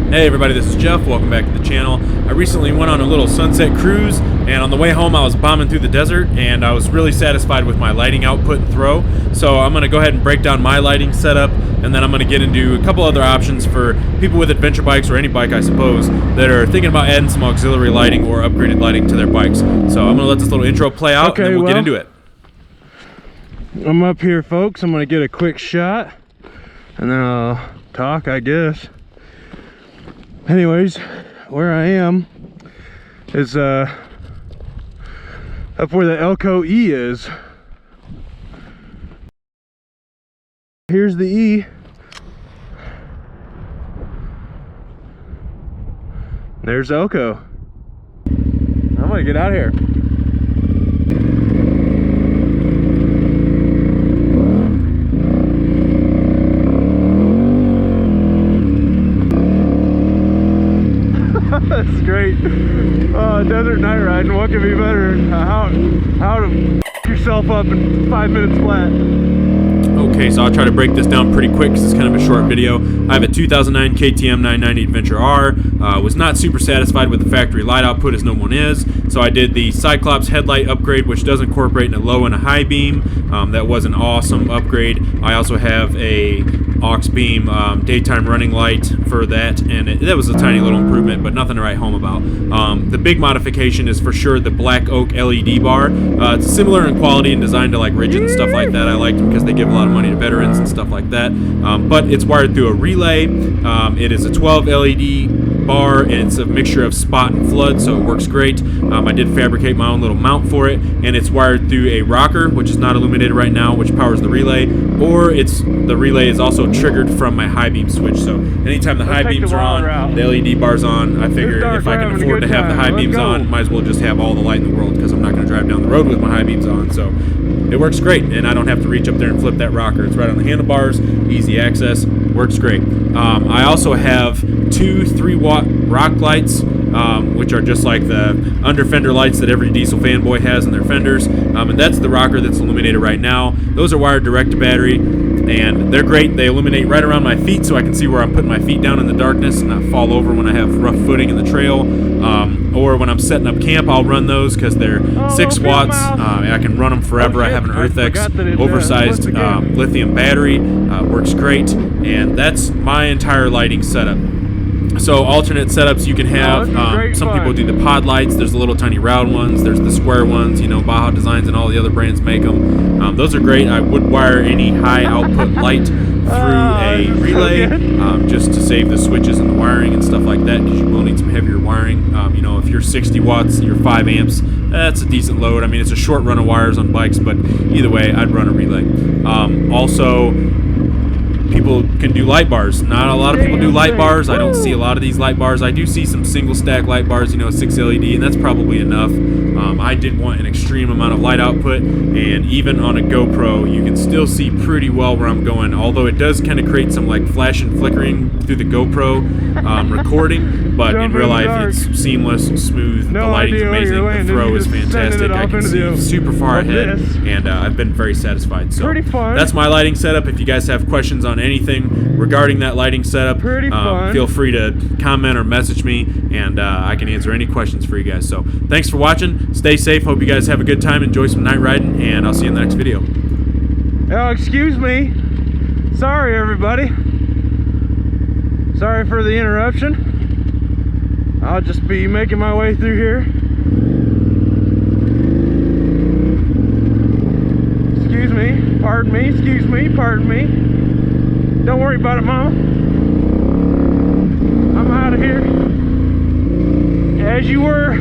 Hey everybody, this is Jeff. Welcome back to the channel. I recently went on a little sunset cruise, and on the way home I was bombing through the desert, and I was really satisfied with my lighting output and throw. So I'm going to go ahead and break down my lighting setup, and then I'm going to get into a couple other options for people with adventure bikes, or any bike I suppose, that are thinking about adding some auxiliary lighting or upgraded lighting to their bikes. So I'm going to let this little intro play out, and then we'll get into it. I'm up here, folks. I'm going to get a quick shot, and then I'll talk, I guess. Anyways, where I am is up where the Elko E is. Here's the E. There's Elko. I'm gonna get out of here. That's great. Desert night riding. What could be better? How to f yourself up in 5 minutes flat. Okay, so I'll try to break this down pretty quick because it's kind of a short video. I have a 2009 KTM 990 Adventure R. Was not super satisfied with the factory light output, as no one is, so I did the Cyclops headlight upgrade, which does incorporate a low and a high beam. That was an awesome upgrade. I also have a aux beam daytime running light for that, and that was a tiny little improvement, but nothing to write home about. The big modification is for sure the Black Oak LED bar. It's similar in quality and design to like Ridgid and stuff like that. I liked them because they give a lot of money to veterans and stuff like that. But it's wired through a relay. It is a 12 LED bar, and it's a mixture of spot and flood, so it works great. I did fabricate my own little mount for it, and it's wired through a rocker, which is not illuminated right now, which powers the relay, or the relay is also triggered from my high beam switch. So anytime the high beams are on, the LED bar's on. I figure if I can afford to have the high beams on, might as well just have all the light in the world, because I'm not going to drive down the road with my high beams on. So it works great, and I don't have to reach up there and flip that rocker. It's right on the handlebars, easy access, works great. I also have two 3-watt rock lights, which are just like the under fender lights that every diesel fanboy has in their fenders, and that's the rocker that's illuminated right now. Those are wired direct to battery, and they're great. They illuminate right around my feet, so I can see where I'm putting my feet down in the darkness and not fall over when I have rough footing in the trail. Or when I'm setting up camp, I'll run those because they're 6 watts. I can run them forever. I have an EarthX oversized lithium battery. Works great, and that's my entire lighting setup. So alternate setups you can have. Some people do the pod lights. There's the little tiny round ones. There's the square ones. You know, Baja Designs and all the other brands make them. Those are great. I would wire any high output light through a relay, just to save the switches and the wiring and stuff like that, because you will need some heavier wiring. You know, if you're 60 watts, you're 5 amps, that's a decent load. I mean, it's a short run of wires on bikes, but either way, I'd run a relay. Also, people can do light bars. Not a lot of people do light bars. I don't see a lot of these light bars. I do see some single stack light bars, you know, 6 LED, and that's probably enough. I did want an extreme amount of light output, and even on a GoPro, you can still see pretty well where I'm going, although it does kind of create some like flash and flickering through the GoPro recording, but in real life it's seamless, smooth, the lighting's amazing, the throw is fantastic, I can see super far ahead, and I've been very satisfied. So that's my lighting setup. If you guys have questions on anything regarding that lighting setup, feel free to comment or message me, and I can answer any questions for you guys. So thanks for watching. Stay safe. Hope you guys have a good time. Enjoy some night riding, and I'll see you in the next video. Oh, excuse me. Sorry, everybody. Sorry for the interruption. I'll just be making my way through here. Excuse me. Pardon me. Excuse me. Pardon me. Don't worry about it, Mama. I'm out of here. As you were.